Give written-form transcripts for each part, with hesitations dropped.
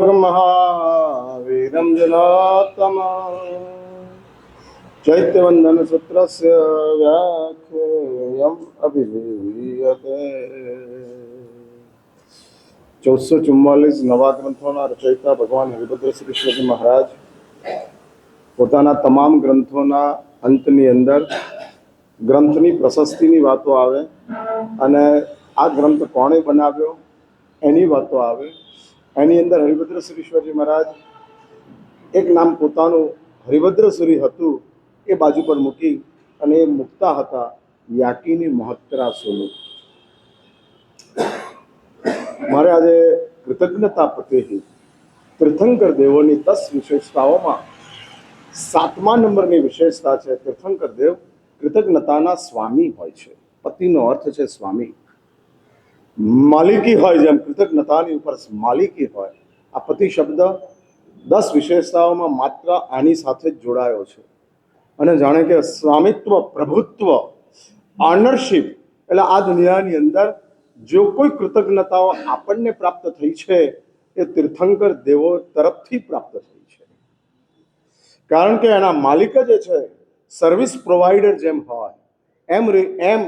महावीरं जनातम चैत्यवन्दन सूत्रस्य व्याख्येयम् अभिधीयते। 1444 નવા ગ્રંથોના રચયિતા ભગવાન હરિભદ્ર શ્રી કૃષ્ણજી મહારાજ પોતાના તમામ ગ્રંથોના અંતની અંદર ગ્રંથની પ્રશસ્તિની વાતો આવે અને આ ગ્રંથ કોણે બનાવ્યો એની વાતો આવે। એની અંદર હરિભદ્ર શ્રીશ્વરજી મહારાજ એક નામ પોતાનું હરિભદ્રસુરી હતું એ બાજુ પર મૂકી અને એ મૂકતા હતા યાકીની મહોત્તરા સોનું। મારે આજે કૃતજ્ઞતા પ્રત્યેની તીર્થંકર દેવોની 10 વિશેષતાઓમાં 7મા નંબરની વિશેષતા છે તીર્થંકર દેવ કૃતજ્ઞતાના સ્વામી હોય છે। પતિનો અર્થ છે સ્વામી, માલિકી હોય, જેમ કૃતજ્ઞતાની ઉપર માલિકી હોય। આ પતિ શબ્દ 10 વિશેષતાઓમાં માત્ર આની સાથે જ જોડાયો છે અને જાણે કે સ્વામિત્વ, પ્રભુત્વ, ઓનરશિપ, એટલે આ દુનિયાની અંદર જો કોઈ કૃતજ્ઞતાઓ આપણને પ્રાપ્ત થઈ છે એ તીર્થંકર દેવો તરફથી પ્રાપ્ત થઈ છે, કારણ કે એના માલિક જે છે સર્વિસ પ્રોવાઈડર જેમ હોય એમ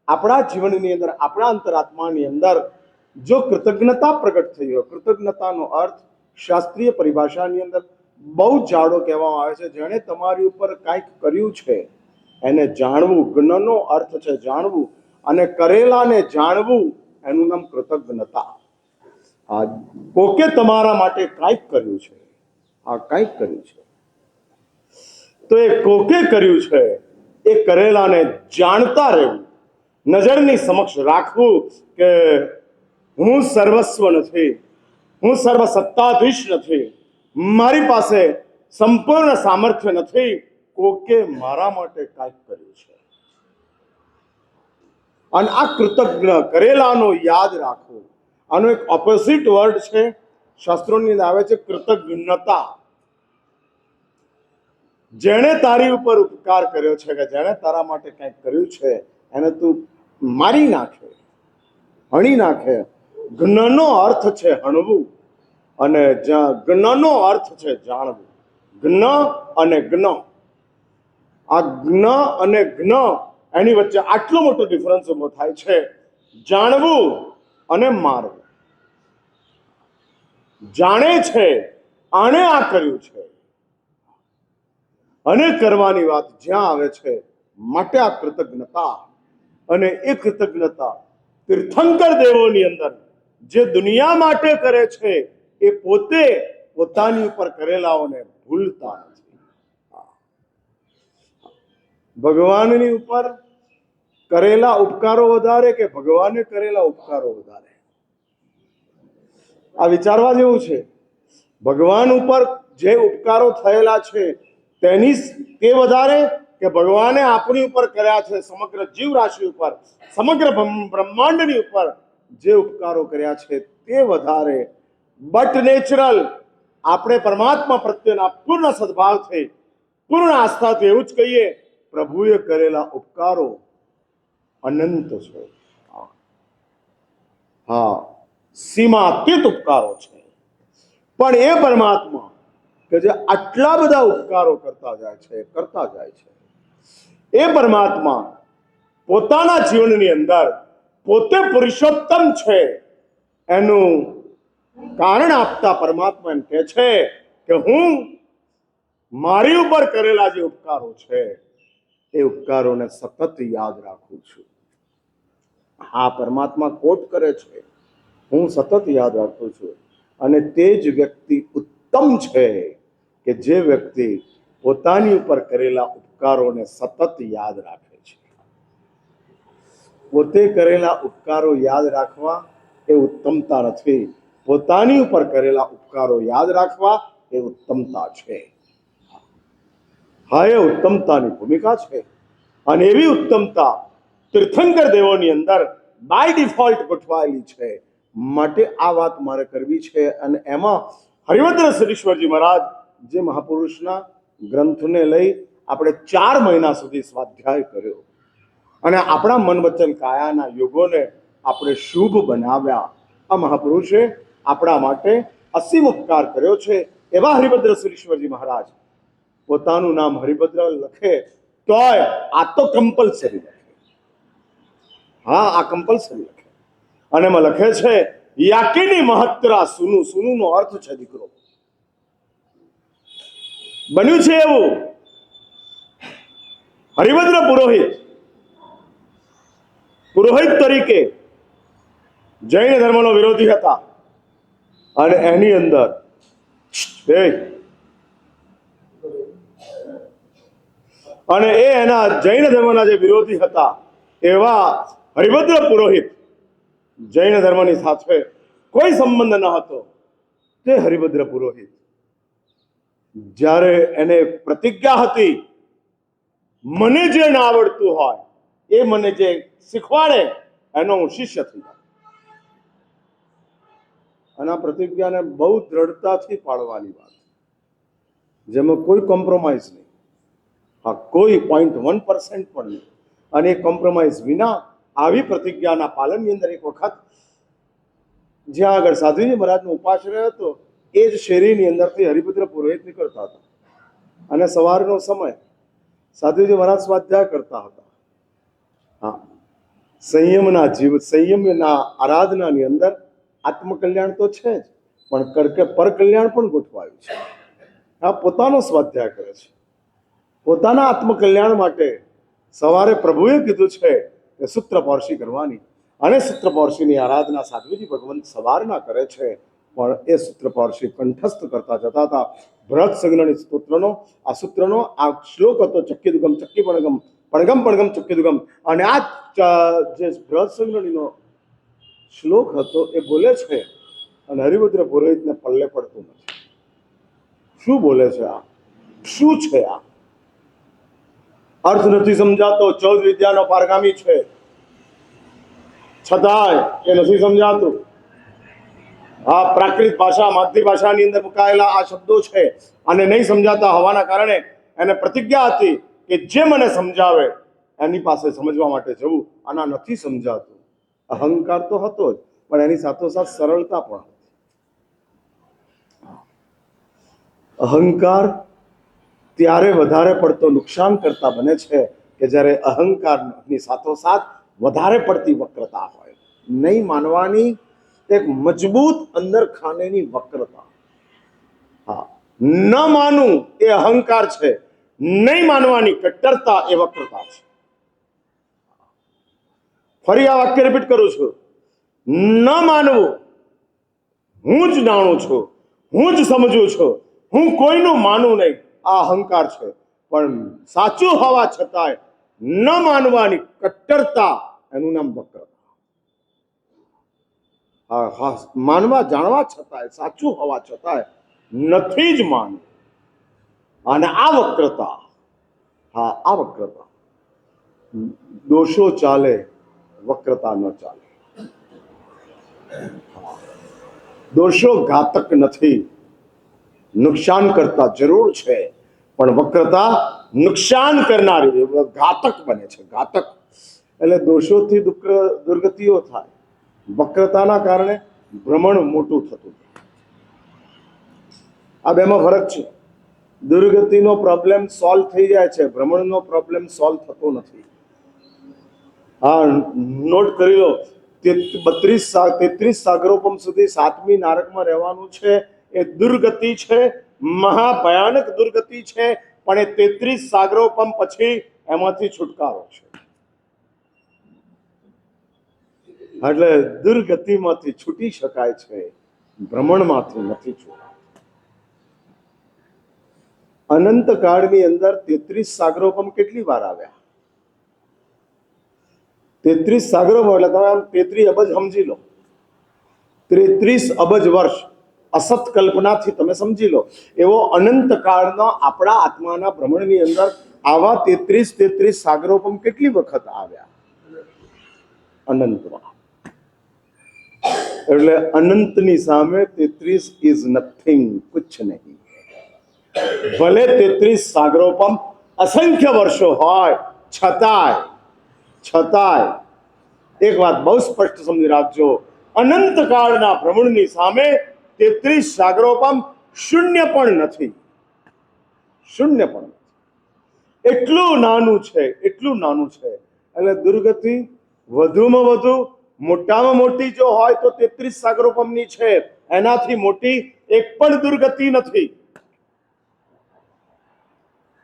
આપણા જીવનની અંદર, આપણા અંતરાત્માની અંદર જો કૃતજ્ઞતા પ્રગટ થઈ હોય, કૃતજ્ઞતાનો અર્થ શાસ્ત્રીય પરિભાષાની અંદર બહુ જાડો કહેવામાં આવે છે, જેણે તમારી ઉપર કાંઈક કર્યું છે એને જાણવું। જ્ઞનો અર્થ છે જાણવું અને કરેલાને જાણવું, એનું નામ કૃતજ્ઞતા। આ કોકે તમારા માટે કાંઈક કર્યું છે, આ કાંઈક કર્યું છે તો એ કોકે કર્યું છે એ કરેલાને જાણતા રહેવું, નજરની સમક્ષ રાખવું કે હું સર્વસ્વ નથી, હું સર્વસત્તાધીશ નથી, મારી પાસે સંપૂર્ણ સામર્થ્ય નથી, કોકે મારા માટે કાંઈક કર્યું છે। અને આ કૃતજ્ઞ કરેલાનો યાદ રાખવું, આનો એક ઓપોઝિટ વર્ડ છે શાસ્ત્રોની અંદર આવે છે કૃતજ્ઞતા। જેણે તારી ઉપર ઉપકાર કર્યો છે, કે જેણે તારા માટે કંઈક કર્યું છે એને તું મારી નાખે, હણી નાખે। જ્ઞનો અર્થ છે હણવું અને જ્ઞનો અર્થ છે જાણવું। જ્ઞ અને જ્ઞ, આ જ્ઞ અને જ્ઞ એની વચ્ચે આટલો મોટો ડિફરન્સ ઉભો થાય છે। જાણવું અને મારવું, જાણે છે આણે આ કર્યું છે અને કરવાની વાત જ્યાં આવે છે માટે આ કૃતજ્ઞતા। અને એ કૃતજ્ઞતા તીર્થંકર દેવોની અંદર જે દુનિયા માટે કરે છે એ પોતે પોતાની ઉપર કરેલાઓને ભૂલતા નથી। ભગવાનની ઉપર કરેલા ઉપકારો વધારે કે ભગવાને કરેલા ઉપકારો વધારે? આ વિચારવા જેવું છે। ભગવાન ઉપર જે ઉપકારો થયેલા છે તે વધારે કે ભગવાને આપણી ઉપર કર્યા છે, સમગ્ર જીવ રાશિ ઉપર, સમગ્ર બ્રહ્માંડની ઉપર જે ઉપકારો કર્યા છે તે વધારે? બટ નેચરલ આપણે પરમાત્મા પ્રત્યેના પૂર્ણ સદભાવથી, પૂર્ણ આસ્થાથી એવું જ કહીએ પ્રભુએ કરેલા ઉપકારો અનંત છે। હા, સીમાતીત ઉપકારો છે, પણ એ પરમાત્મા કે જે આટલા બધા ઉપકારો કરતા જાય છે એ પરમાત્મા પોતાના જીવનની અંદર પોતે પુરુષોત્તમ છે એનું કારણ આપતા પરમાત્મા એમ કહે છે કે હું મારી ઉપર કરેલા જે ઉપકારો છે એ ઉપકારોને સતત યાદ રાખું છું। હા, પરમાત્મા કોટ કરે છે, હું સતત યાદ રાખું છું। અને તે જ વ્યક્તિ ઉત્તમ છે કે જે વ્યક્તિ પોતાની ઉપર કરેલા ઉપકારોને સતત યાદ રાખે છે। પોતે કરેલા ઉપકારો યાદ રાખવા એ ઉત્તમતા નથી, પોતાની ઉપર કરેલા ઉપકારો યાદ રાખવા એ ઉત્તમતા છે। હા, એ ઉત્તમતાની ભૂમિકા છે અને એવી ઉત્તમતા તીર્થંકર દેવોની અંદર બાય ડિફોલ્ટ ગોઠવાયેલી છે, માટે આ વાત મારે કરવી છે। અને એમાં હરિભદ્ર શ્રીશ્વરજી મહારાજ જે મહાપુરુષના ગ્રંથને લઈ આપણે 4 મહિના સુધી સ્વાધ્યાય કર્યો અને આપણા મન વચન કાયાના યોગોને આપણે શુભ બનાવ્યા। આ મહાપુરુષે આપણા માટે અસીમ ઉપકાર કર્યો છે એવા હરિભદ્ર સુરેશ્વરજી મહારાજ પોતાનું નામ હરિભદ્ર લખે તોય આ તો કમ્પલસરી લખે. હા, આ કમ્પલસરી લખે. અને એમાં લખે છે યાકીની મહત્તરા સુનુ. સુનુનો અર્થ છે દીકરો. બન્યું છે એવું હરિભદ્ર પુરોહિત તરીકે જૈન ધર્મનો વિરોધી હતા અને એની અંદર અને એના જૈન ધર્મના જે વિરોધી હતા એવા હરિભદ્ર પુરોહિત જૈન ધર્મની સાથે કોઈ સંબંધ ન હતો. તે હરિભદ્ર પુરોહિત જ્યારે એને પ્રતિજ્ઞા હતી મને જે ના આવડતું હોય એ મને જે શીખવાડે એનો હું શિષ્ય થઈ જાઉં. અને આ પ્રતિજ્ઞાને બહુ દ્રઢતાથી પાળવાની વાત, જેમાં કોઈ કોમ્પ્રોમાઇઝ નહીં. હા, કોઈ 0.1% પણ નહીં. અને એ કોમ્પ્રોમાઇઝ વિના આવી પ્રતિજ્ઞાના પાલનની અંદર એક વખત જ્યાં આગળ સાધુજી મહારાજનો ઉપાશ્રય હતો એ જ શેરીની અંદરથી હરિભદ્ર પુરોહિત નીકળતા હતા અને સવારનો સમય સાધુજી મહારાજ સ્વાધ્યાય કરતા હતા. હા, સંયમના આરાધનાની અંદર આત્મકલ્યાણ તો છે જ, પણ પરકલ્યાણ પણ ગોઠવાયું છે. આ પોતાનો સ્વાધ્યાય કરે છે. પોતાના આત્મકલ્યાણ માટે સવારે પ્રભુએ કીધું છે કે સૂત્રપૌર્ષી કરવાની, અને સૂત્રપૌર્ષીની આરાધના સાધુજી ભગવંત સવારના કરે છે. પણ એ સૂત્રપૌર્ષી કંઠસ્થ કરતા જતા હતા. બૃહદ સંજ્ઞની સ્તોત્રનો આ સૂત્રનો આ શ્લોક હતો ચક્કીદુગમ ચક્કી પણગમ પણગમ પણગમ ચક્કીદુગમ. અને આ જે બૃહદ સંજ્ઞનીનો શ્લોક હતો એ બોલે છે અને હરિભદ્ર પુરોહિતને પલ્લે પડતું નથી. શું બોલે છે આ? શું છે આ? અર્થ નથી સમજાતો. 14 વિદ્યાનો પારગામી છે છતાંય એ નથી સમજાતું. આ પ્રાકૃત ભાષા માતૃભાષાની અંદર મુકાયેલા આ શબ્દો છે અને નહીં સમજાતા હોવાના કારણે એને પ્રતિજ્ઞા હતી કે જે મને સમજાવે એની પાસે સમજવા માટે જવું. આના નથી સમજાતું. અહંકાર તો હતો જ, પણ એની સાથોસાથ સરળતા પણ હતી. અહંકાર ત્યારે વધારે પડતો નુકસાન કરતા બને છે કે જ્યારે અહંકારની સાથોસાથ વધારે પડતી વક્રતા હોય. નહીં માનવાની એક મજબૂત અંદર ખાનેની વક્રતા. હા, ન માનવું એ અહંકાર છે, નહીં માનવાની કટ્ટરતા એ વક્રતા છે. ફરી આ વાક્ય રિપીટ કરું છું. ન માનવું હું જ જાણું છું, હું જ સમજું છું, હું કોઈનું માનું નહીં, આ અહંકાર છે. પણ સાચું હોવા છતાંય ન માનવાની કટ્ટરતા એનું નામ વક્રતા. હા, માનવા જાણવા છતાંય સાચું હોવા છતાંય નથી જ માનવું, અને આ વક્રતા. હા, આ વક્રતા. દોષો ચાલે, વક્રતા ન ચાલે. દોષો ઘાતક નથી, નુકસાન કરતા જરૂર છે, પણ વક્રતા નુકસાન કરનારી, ઘાતક બને છે. ઘાતક એટલે દોષોથી દુર્ગતિઓ થાય, વક્રતાના કારણે ભ્રમણ મોટું થતું. આ બેમાં ફરક છે. દુર્ગતિનો પ્રોબ્લેમ સોલ્વ થઈ જાય છે, ભ્રમણનો પ્રોબ્લેમ સોલ્વ થતો નથી. હા, નોટ કરી લો. 33 સાગરોપમ સુધી 7મી નારકમાં રહેવાનું છે. એ દુર્ગતિ છે, મહાભયાનક દુર્ગતિ છે, પણ એ 33 સાગરોપમ પછી એમાંથી છુટકારો છે. એટલે દુર્ગતિમાંથી છૂટી શકાય છે, ભ્રમણમાંથી નથી છૂટાય. અનંત કાળની અંદર 33 સાગરોપમ કેટલી વાર આવ્યા? 33 સાગરોપમ એટલે તમે 33 અબજ સમજી લો. 33 અબજ વર્ષ અસત કલ્પનાથી તમે સમજી લો. એવો અનંત કાળનો આપણા આત્માના ભ્રમણની અંદર આવા 33 સાગરોપમ કેટલી વખત આવ્યા? અનંતમાં. એટલે અનંતની સામે 33 ઇઝ નથિંગ, કુછ નહીં. ભલે 33 સાગરોપમ અસંખ્ય વર્ષો હોય છતાંય એક વાત બહુ સ્પષ્ટ સમજી રાખજો. અનંત કાળના ભ્રમણની સામે 33 સાગરોપમ શૂન્ય પણ નથી, શૂન્ય પણ નથી. એટલું નાનું છે, એટલું નાનું છે. એટલે દુર્ગતિ વધુમાં વધુ મોટામાં મોટી જો હોય તો 33 સાગરોપમની છે, એનાથી મોટી એક પણ દુર્ગતિ નથી.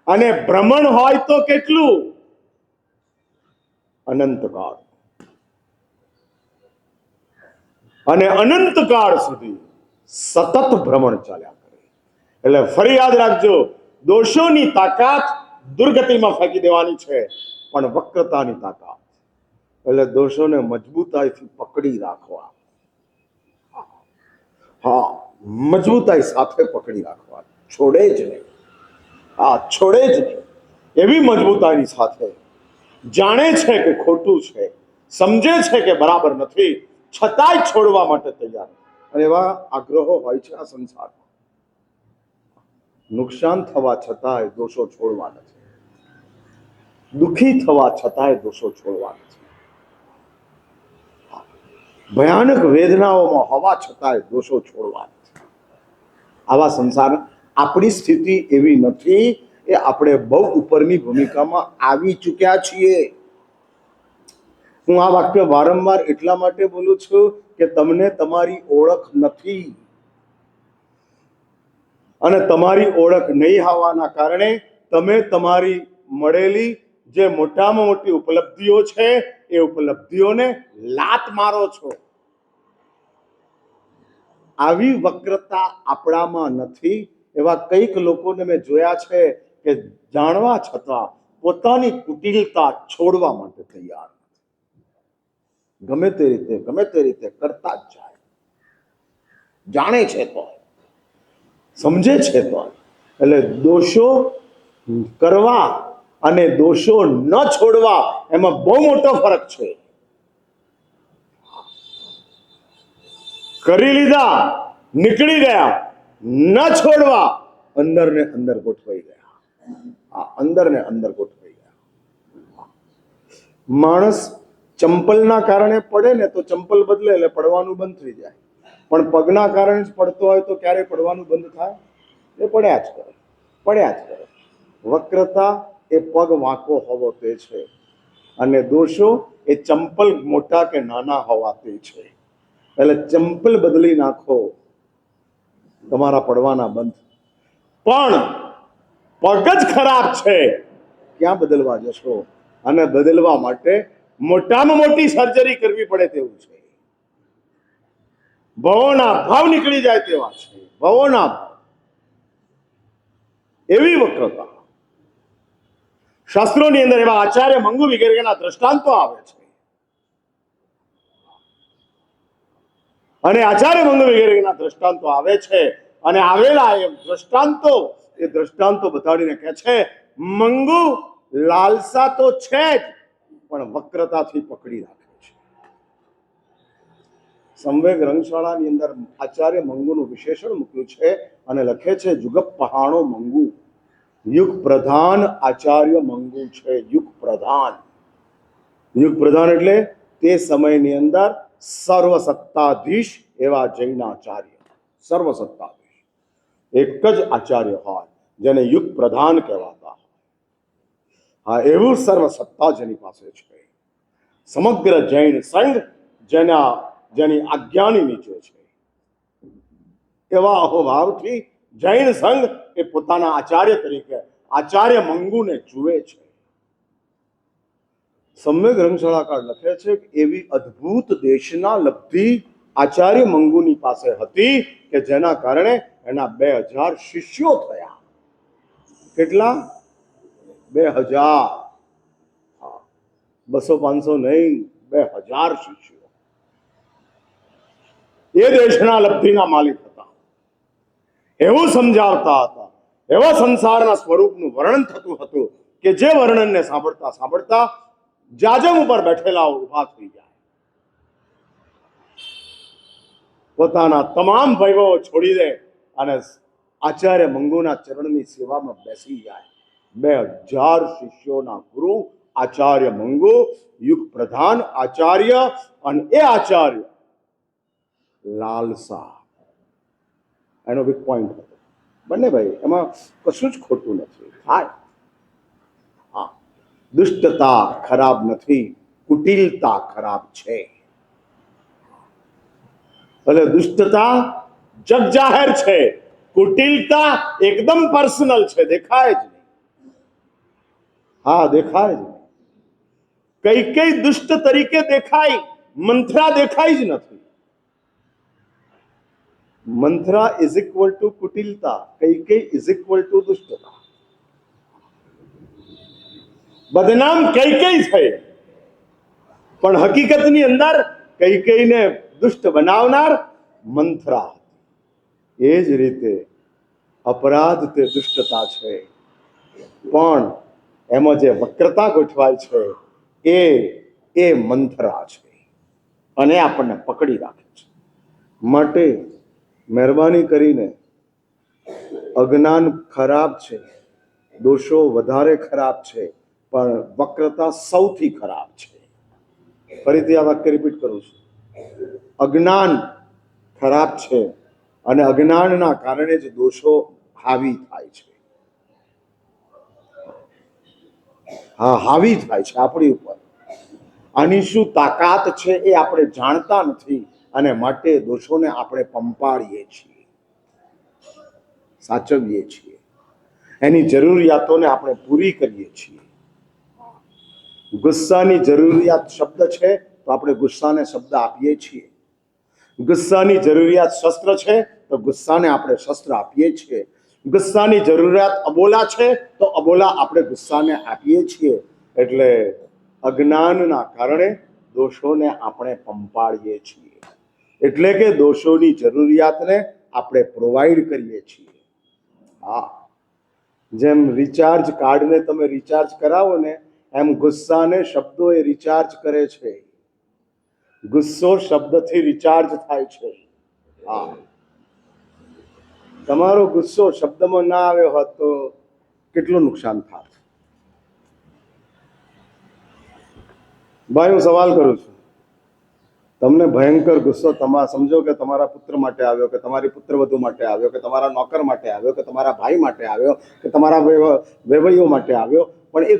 અને ભ્રમણ હોય તો કેટલું? અનંતકાળ. અને અનંતકાળ સુધી સતત ભ્રમણ ચાલ્યા કરે. એટલે ફરી યાદ રાખજો, દોષોની તાકાત દુર્ગતિમાં ફેંકી દેવાની છે, પણ વક્રતાની તાકાત એટલે દોષોને મજબૂતાઈથી પકડી રાખવા. હા, મજબૂતાઈ સાથે પકડી રાખવા, છોડે જ નહીં. હા, છોડે જ નહીં. એવી મજબૂતાઈની સાથે જાણે છે કે ખોટું છે, સમજે છે કે બરાબર નથી, છતાંય છોડવા માટે તૈયાર. અને એવા આગ્રહો હોય છે આ સંસારમાં. નુકસાન થવા છતાંય દોષો છોડવા નથી, દુઃખી થવા છતાંય દોષો છોડવા નથી, ભયાનક વેદનાઓમાં હોવા છતાંય દોષો છોડવા નથી. આવા સંસાર, આપણી સ્થિતિ એવી નથી. એ આપણે બહુ ઉપરની ભૂમિકામાં આવી ચૂક્યા છીએ. હું આ વાક્ય વારંવાર એટલા માટે બોલું છું કે તમને તમારી ઓળખ નથી, અને તમારી ઓળખ નહીં હોવાના કારણે તમે તમારી મળેલી જે મોટામાં મોટી ઉપલબ્ધિઓ છે એ ઉપલબ્ધિઓને લાત મારો છો. આવી વક્રતા આપણામાં નથી. એવા કંઈક લોકોને મેં જોયા છે કે જાણવા છતાં પોતાની કુટિલતા છોડવા માટે તૈયાર નથી. ગમે તે રીતે કરતા જ જાય. જાણે છે તો, સમજે છે તો. એટલે દોષો કરવા અને દોષો ન છોડવા એમાં બહુ મોટો ફરક છે. કરી લીધા, નીકળી ગયા, ન છોડવા, અંદર ને અંદર ગોઠવાઈ ગયા. અંદર ને અંદર ગોઠવાઈ ગયા. માણસ ચંપલના કારણે પડે ને તો ચંપલ બદલે એટલે પડવાનું બંધ થઈ જાય, પણ પગના કારણે જ પડતો હોય તો ક્યારે પડવાનું બંધ થાય? એ પડ્યા જ કરે, પડ્યા જ કરે. વક્રતા એ પગ વાંકો હોવો તે છે, અને દોષો એ ચંપલ મોટા કે નાના હોવા તે છે. એટલે ચંપલ બદલી નાખો, તમારા પડવાના બંધ. પણ પગ જ ખરાબ છે, ક્યાં બદલવા જશો? અને બદલવા માટે મોટામાં મોટી સર્જરી કરવી પડે તેવું છે. ભવોના ભાવ નીકળી જાય તેવા છે, ભવોના ભાવ. એવી વક્રતા શાસ્ત્રોની અંદર એવા આચાર્ય મંગુ વગેરેના દ્રષ્ટાંતો આવે છે. અને આચાર્ય મંગુ વગેરેના દ્રષ્ટાંતો આવે છે, અને આવેલા એ દ્રષ્ટાંતો બતાડીને કહે છે, મંગુ લાલસા તો છે જ, પણ વક્રતાથી પકડી રાખે છે. સંવેગ રંગશાળાની અંદર આચાર્ય મંગુનું વિશેષણ મૂક્યું છે અને લખે છે, જુગ પહાણો મંગુ, યુગ પ્રધાન આચાર્ય મંગુ છે. યુગ પ્રધાન, યુગ પ્રધાન એટલે તે સમયની અંદર સર્વસત્તાધીશ એવા જૈનાચાર્ય. સર્વસત્તાધીશ એક જ આચાર્ય હોય જેને યુગ પ્રધાન કહેવાતા હોય. હા, એવું સર્વસત્તા જેની પાસે છે. સમગ્ર જૈન સંઘ જેની આજ્ઞાની નીચે છે. એવા અહોભાવથી જૈન સંઘ એ પોતાના આચાર્ય તરીકે આચાર્ય મંગુને જુએ છે. સમ્યક રંગશાળાકાર લખે છે કે એવી અદ્ભુત દેશના લબ્ધિ આચાર્ય મંગુની પાસે હતી કે જેના કારણે એના 2000 શિષ્યો થયા. કેટલા? 2000. 200-500 નહીં, 2000 શિષ્યો એ દેશના લબ્ધિના માલિક હતા. એવું સમજાવતા હતા, એવા સંસારના સ્વરૂપનું વર્ણન થતું હતું કે જે વર્ણનને સાંભળતા સાંભળતા જાજમ ઉપર બેઠેલા ઉભા થઈ જાય, પોતાના તમામ વૈભવો છોડી દે અને આચાર્ય મંગુના ચરણની સેવામાં બેસી જાય. 2000 શિષ્યોના ગુરુ આચાર્ય મંગુ, યુગ પ્રધાન આચાર્ય, અને એ આચાર્ય લાલસા એનો વીક પોઈન્ટ હતો. બંને ભાઈ, એમાં કશું જ ખોટું નથી. થાય. હા, દુષ્ટતા ખરાબ નથી, કુટિલતા ખરાબ છે. એટલે દુષ્ટતા જગ જાહેર છે, કુટિલતા એકદમ પર્સનલ છે, દેખાય જ નહીં. હા, દેખાય જ નહીં. કઈ કઈ દુષ્ટ તરીકે દેખાય, મંથરા દેખાય જ નથી. મંથરા ઇઝ ઇક્વલ ટુ કુટિલતા, કઈ કઈ ઇઝ ઇક્વલ ટુ દુષ્ટતા. બદનામ કઈ કઈ થઈ, પણ હકીકતની અંદર કઈ કઈને દુષ્ટ બનાવનાર મંથરા. એ જ રીતે અપરાધ તે દુષ્ટતા છે, પણ એમાં જે વક્રતા ગોઠવાય છે એ મંથરા છે, અને આપણને પકડી રાખે છે. માટે મહેરબાની કરીને, અજ્ઞાન ખરાબ છે, દોષો વધારે ખરાબ છે, પણ વક્રતા સૌથી ખરાબ છે. ફરીથી આ વાક્ય રિપીટ કરું છું. અજ્ઞાન ખરાબ છે, અને અજ્ઞાનના કારણે જ દોષો હાવી થાય છે. હા, હાવી થાય છે આપણી ઉપર. આની શું તાકાત છે એ આપણે જાણતા નથી, અને માટે દોષોને આપણે પંપાળીએ છીએ, સાચવીએ છીએ, એની જરૂરિયાતોને આપણે પૂરી કરીએ છીએ. ગુસ્સાની જરૂરિયાત શબ્દ છે તો આપણે ગુસ્સાને શબ્દ આપીએ છીએ. ગુસ્સાની જરૂરિયાત શસ્ત્ર છે તો ગુસ્સાને આપણે શસ્ત્ર આપીએ છીએ. ગુસ્સાની જરૂરિયાત અબોલા છે તો અબોલા આપણે ગુસ્સાને આપીએ છીએ. એટલે અજ્ઞાનના કારણે દોષોને આપણે પંપાળીએ છીએ, એટલે કે દોષોની જરૂરિયાતને આપણે પ્રોવાઈડ કરીએ છીએ. હા, જેમ રિચાર્જ કાર્ડને તમે રિચાર્જ કરાવો ને, એમ ગુસ્સાને શબ્દો એ રિચાર્જ કરે છે. ગુસ્સો શબ્દથી રિચાર્જ થાય છે. હા, તમારો ગુસ્સો શબ્દમાં ના આવ્યો હોત તો કેટલું નુકસાન થાત. ભાઈ, હું સવાલ કરું છું, તમને ભયંકર ગુસ્સો સમજો કે તમારા પુત્ર માટે આવ્યો, કે તમારી પુત્રવધુ માટે આવ્યો, કે તમારા નોકર માટે આવ્યો, કે તમારા ભાઈ માટે આવ્યો, કે તમારા વેવૈયો માટે આવ્યો, પણ એ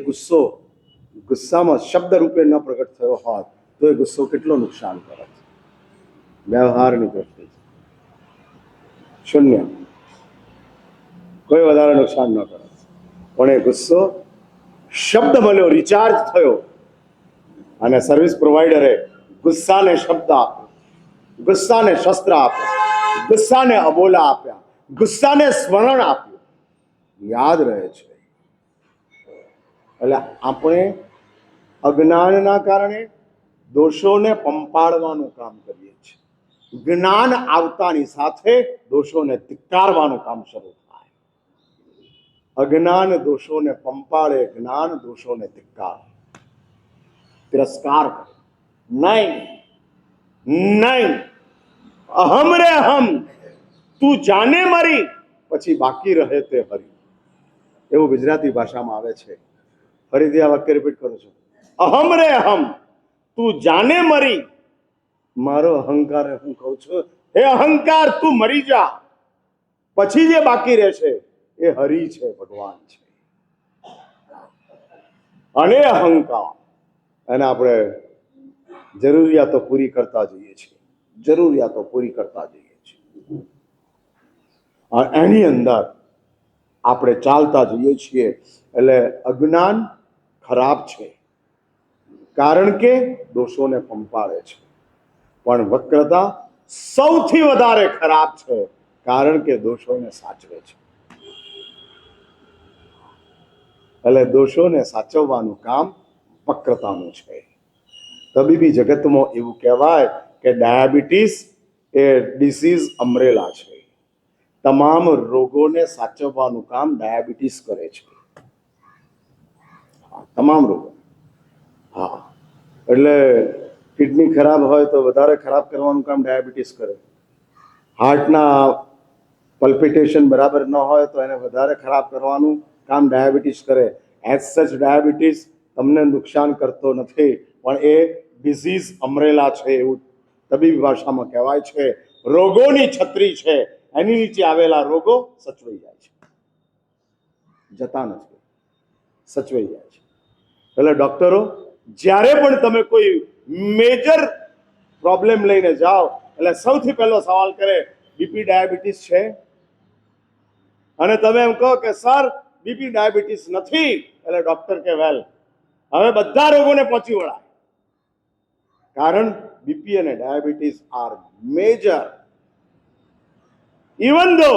ગુસ્સામાં શબ્દ રૂપે ન પ્રગટ થયો હોત તો એ ગુસ્સો કેટલો નુકસાન કરત. વ્યવહારની દ્રષ્ટિએ શૂન્ય, કોઈ વધારે નુકસાન ન કરત. પણ એ ગુસ્સો શબ્દ મળ્યો, રિચાર્જ થયો, અને સર્વિસ પ્રોવાઈડરે ગુસ્સાને શબ્દ આપ્યો, ગુસ્સાને શસ્ત્ર આપ્યા, ગુસ્સાને અબોલા આપ્યા, ગુસ્સાને સ્મરણ આપ્યું, યાદ રહે છે. એટલે આપણે અજ્ઞાનના કારણે દોષોને પંપાળવાનું કામ કરીએ છીએ. જ્ઞાન આવતાની સાથે દોષોને ધિક્કારવાનું કામ શરૂ થાય. અજ્ઞાન દોષોને પંપાળે, જ્ઞાન દોષોને ધિક્કાર, તિરસ્કાર કરે. નહીં, નહીં, અહમ રે અહમ, તું જાને મરી પછી બાકી રહે તે હરી, એવું ગુજરાતી ભાષામાં આવે છે. ફરીથી આ વાક્ય રિપીટ કરું છું. અહમ રે અહમ, તું જાને મરી. મારો અહંકાર, હું કહું છું, હે અહંકાર, તું મરી જા, પછી જે બાકી રહેશે એ હરી છે, ભગવાન છે. અને અહંકાર એને આપણે જરૂરિયાતો પૂરી કરતા જઈએ છીએ, જરૂરિયાતો પૂરી કરતા જઈએ છીએ, એની અંદર આપણે ચાલતા જઈએ છીએ. એટલે અજ્ઞાન ખરાબ છે, કારણ કે દોષોને પંપાળે છે, પણ વક્રતા સૌથી વધારે ખરાબ છે, કારણ કે દોષોને સાચવે છે. એટલે દોષોને સાચવવાનું કામ વક્રતાનું છે. તબીબી જગતમાં એવું કહેવાય કે ડાયાબિટીસ એ ડિસીઝ અમરેલા છે. તમામ રોગોને સાચવવાનું કામ ડાયાબિટીસ કરે છે. તમામ રોગો. હા, એટલે કિડની ખરાબ હોય તો વધારે ખરાબ કરવાનું કામ ડાયાબિટીસ કરે. હાર્ટના પલ્પિટેશન બરાબર ન હોય તો એને વધારે ખરાબ કરવાનું કામ ડાયાબિટીસ કરે. એઝ સચ ડાયાબિટીસ તમને નુકસાન કરતો નથી, પણ એ ડિઝીઝ અમરેલા છે, એવું તબીબી ભાષામાં કહેવાય છે. રોગોની છત્રી છે, એની નીચે આવેલા રોગો સચવાઈ જાય છે, જતા નથી, સચવાઈ જાય છે. એટલે ડોક્ટરો જ્યારે પણ તમે કોઈ મેજર પ્રોબ્લેમ લઈને જાઓ એટલે સૌથી પહેલો સવાલ કરે, બીપી ડાયાબિટીસ છે? અને તમે એમ કહો કે સર બીપી ડાયાબિટીસ નથી, એટલે ડોક્ટર કે વેલ હવે બધા રોગોને પહોંચી વળાય. કારણ બીપી અને ડાયાબિટીસ આર મેજર, ઇવન ધો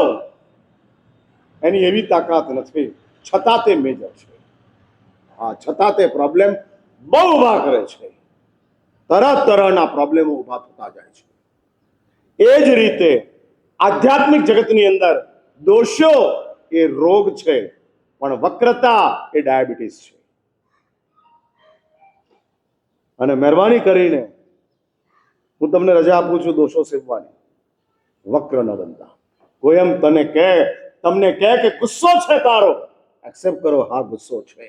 એની એવી તાકાત નથી છતાં તે મેજર છે. હા, છતાં તે પ્રોબ્લેમ બહુ ઊભા કરે છે, તરહના પ્રોબ્લેમો ઊભા થતા જાય છે. એ જ રીતે આધ્યાત્મિક જગતની અંદર દોષો એ રોગ છે, પણ વક્રતા એ ડાયાબિટીસ છે. અને મહેરબાની કરીને હું તમને રજા આપું છું દોષો સેવવાની, વક્ર ન બનતા. કોઈ એમ તમને કહે કે ગુસ્સો છે તારો, એક્સેપ્ટ કરો, હા ગુસ્સો છે.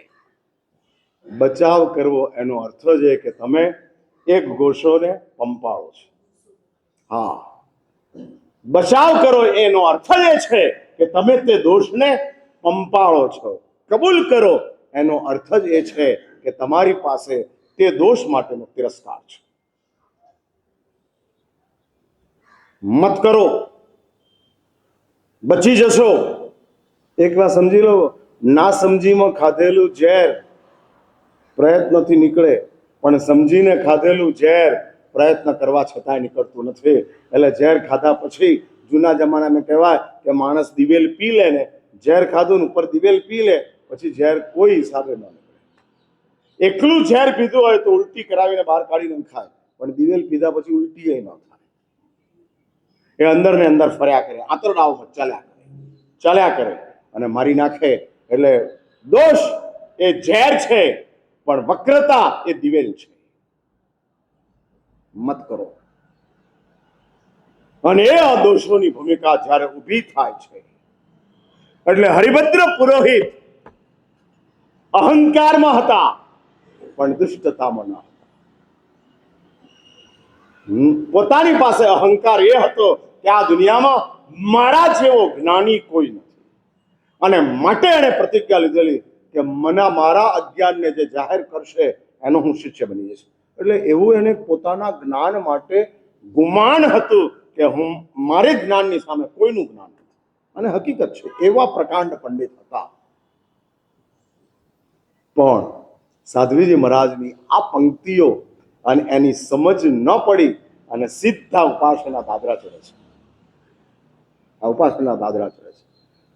બચાવ કરવો એનો અર્થ જ એ કે તમે એક દોષોને પંપાળો છો. હા, બચાવ કરો એનો અર્થ જ એ છે કે તમે તે દોષને પંપાળો છો. કબૂલ કરો એનો અર્થ જ એ છે કે તમારી પાસે તે દોષ માટેનો તિરસ્કાર છે. મત કરો, બચી જશો. એક વાર સમજી લો, ના સમજીમાં ખાધેલું ઝેર પ્રયત્નથી નીકળે, પણ સમજીને ખાધેલું ઝેર પ્રયત્ન કરવા છતાંય નીકળતું નથી. એટલે ઝેર ખાધા પછી જૂના જમાનામાં કહેવાય કે માણસ દિવેલ પી લે ને, ઝેર ખાધું ને ઉપર દિવેલ પી લે, પછી ઝેર કોઈ હિસાબે ન નીકળે. એકલું ઝેર પીધું હોય તો ઉલટી કરાવીને બહાર કાઢી ન ખાય, પણ દિવેલ પીધા પછી ઉલટી ન થાય. એ અંદર ને અંદર ફર્યા કરે, આંતરડાઓ ચાલ્યા કરે અને મારી નાખે. એટલે દોષ એ ઝેર છે, પણ વક્રતા એ દિવેલ છે. મત કરો. અને એ દોષોની ભૂમિકા જ્યારે ઊભી થાય છે એટલે હરિભદ્ર પુરોહિત અહંકારમાં હતા પણ દુષ્ટતામાં ન હતા. પોતાની પાસે અહંકાર એ હતો કે આ દુનિયામાં મારા જેવો જ્ઞાની કોઈ નથી, અને માટે એણે પ્રતિજ્ઞા લીધેલી કે મારા અજ્ઞાનને જે જાહેર કરશે એનો હું શિષ્ય બની જઈશ. એટલે એવું એને પોતાના જ્ઞાન માટે ગુમાન હતું કે મારે જ્ઞાનની સામે કોઈનું જ્ઞાન નથી. અને હકીકત છે એવા પ્રકાંડ પંડિત હતા. પણ સાધ્વીજી મહારાજની આ પંક્તિઓ અને એની સમજ ન પડી અને સીધા ઉપાસના દાદરા ચડે છે. આ ઉપાસના દાદરા ચડે છે.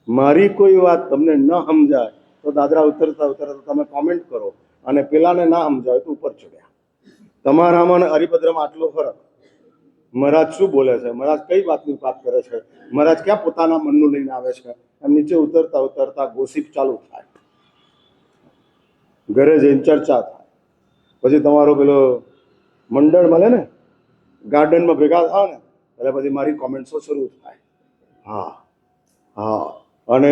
મારી કોઈ વાત તમને ન સમજાય તો દાદરા ઉતરતા તમે કોમેન્ટ કરો, અને પેલાને ના સમજાય તો ઉપર ચડ્યા. તમારામાં અને હરિભદ્રમાં આટલો ફરક. મહારાજ શું બોલે છે, મહારાજ કઈ વાતની વાત કરે છે, મહારાજ ક્યાં પોતાના મનનું લઈને આવે છે, એમ નીચે ઉતરતા ગોસિપ ચાલુ થાય, ઘરે જઈને ચર્ચા થાય. પછી તમારો પેલો મંડળ મળે ને, ગાર્ડનમાં ભેગા થાવ ને, એટલે પછી મારી કોમેન્ટ્સો શરૂ થાય. હા હા, અને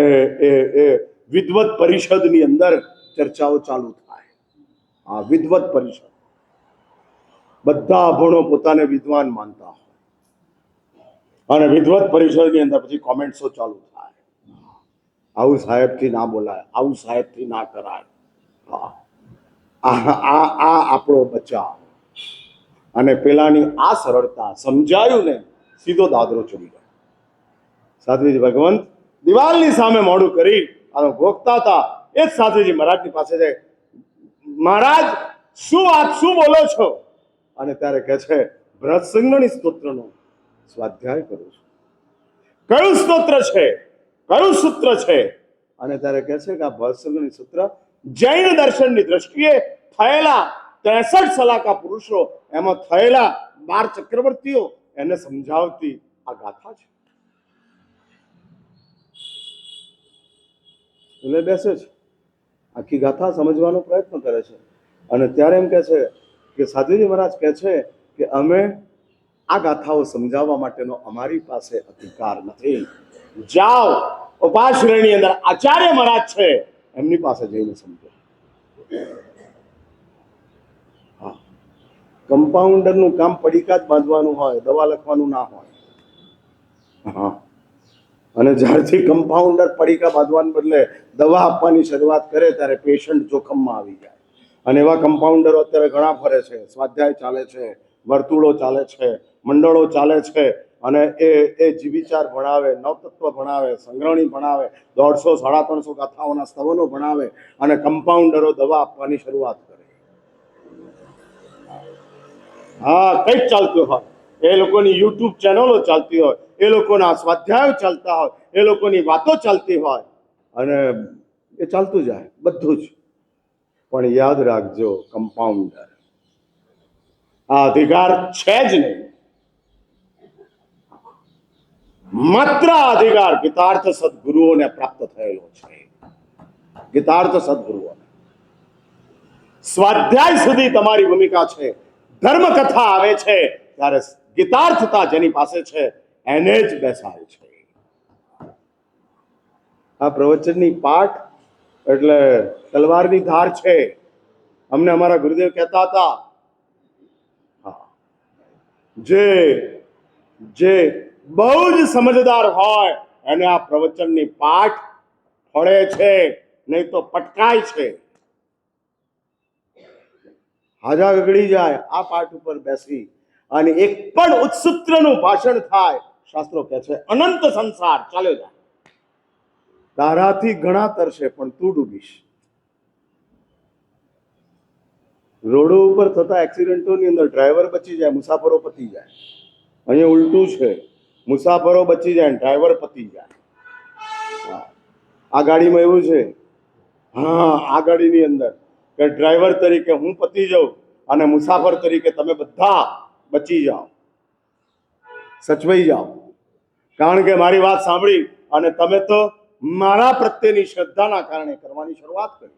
એ વિદ્વત પરિષદની અંદર ચર્ચાઓ ચાલુ થાય. હા, વિદ્વત પરિષદ, બધા અભણો પોતાને વિદ્વાન માનતા હોય, અને વિદ્વત પરિષદની અંદર પછી કોમેન્ટ્સો ચાલુ થાય. આવું સાહેબથી ના બોલાય, આવું સાહેબથી ના કરાય. હા, આ આપણો બચાવ. અને પેલાની આ સરળતા સમજાયું ને, સીધો દાદરો ચડી ગયો. સાધ્વીજી ભગવંત દિવાલની સામે મોડું કરી અને ભોગતા હતા. એ જ સાધ્વીજી મહારાજની પાસે જાય, મહારાજ શું બોલો છો? અને ત્યારે કહે છે, ભરતસંગની સ્તોત્રનો સ્વાધ્યાય કરું છું. કયું સ્તોત્ર છે, કયું સૂત્ર છે? અને ત્યારે કહે છે કે આ ભરતસંગની સૂત્ર જૈન દર્શનની દ્રષ્ટિએ થયેલા 63 સલાકા પુરુષો, એમાં થયેલા 12 ચક્રવર્તીઓ એને સમજાવતી આ ગાથા છે. એટલે બેસે છે, આખી ગાથા સમજવાનો પ્રયત્ન કરે છે. અને ત્યારે એમ કહે છે કે સાધ્વીજી મહારાજ કહે છે કે અમે આ ગાથાઓ સમજાવવા માટેનો અમારી પાસે અધિકાર નથી. જાઓ, ઉપાશ્રયની અંદર આચાર્ય મહારાજ છે, એમની પાસે જઈને સમજો. હા, કમ્પાઉન્ડરનું કામ પડીકા જ બાંધવાનું હોય, દવા લખવાનું ના હોય. હા, અને જ્યારથી કમ્પાઉન્ડર પડીકા બાંધવાને બદલે દવા આપવાની શરૂઆત કરે ત્યારે પેશન્ટ જોખમમાં આવી જાય. અને એવા કમ્પાઉન્ડરો અત્યારે ઘણા ફરે છે. સ્વાધ્યાય ચાલે છે, વર્તુળો ચાલે છે, મંડળો ચાલે છે, અને એ જીવિચાર ભણાવે, નવતત્વ ભણાવે, સંગ્રહણી ભણાવે, 150-350 ગાથાઓના સ્તવનો ભણાવે, અને કમ્પાઉન્ડરો દવા આપવાની શરૂઆત કરે. હા, કંઈક ચાલતું હોય, એ લોકોની યુટ્યુબ ચેનલો ચાલતી હોય, એ લોકોના સ્વાધ્યાયો ચાલતા હોય, એ લોકોની વાતો ચાલતી હોય, અને એ ચાલતું જાય બધું જ. પણ યાદ રાખજો, કમ્પાઉન્ડર આ અધિકાર છે જ નહીં. માત્ર આ અધિકાર ગીતાર્થ સદગુરુઓને પ્રાપ્ત થયેલો છે. ગીતાર્થ સદગુરુઓ સ્વાધ્યાય સુધી તમારી ભૂમિકા છે. ધર્મ કથા આવે છે ત્યારે ગીતાર્થતા જેની પાસે છે એને જ બેસાય છે. આ પ્રવચનની પાઠ એટલે તલવારની ધાર છે. અમને અમારા ગુરુદેવ કહેતા હતા, જે જે બહુ જ સમજદાર હોય એને આ પ્રવચનની પાઠ ફળે છે, નહીં તો પટકાય છે. હાજા ગગડી જાય આ પાઠ ઉપર બેસી અને એક પણ ઉત્સૂત્રનું ભાષણ થાય. શાસ્ત્રો કહે છે અનંત સંસાર ચાલ્યો જાય, તારાથી ઘણા તરશે પણ તું ડૂબીશ. રોડો ઉપર થતા એક્સિડન્ટોની અંદર ડ્રાઈવર બચી જાય, મુસાફરો પતી જાય. અહીંયા ઉલટું છે, મુસાફરો બચી જાય, ડ્રાઈવર પતી જાય. આ ગાડીમાં એવું છે, હા, આ ગાડીની અંદર કે ડ્રાઈવર તરીકે હું પતી જાઉં અને મુસાફર તરીકે તમે બધા બચી જાઓ, સચવાઈ જાઓ. કારણ કે મારી વાત સાંભળી અને તમે તો મારા પ્રત્યેની શ્રદ્ધાના કારણે કરવાની શરૂઆત કરી.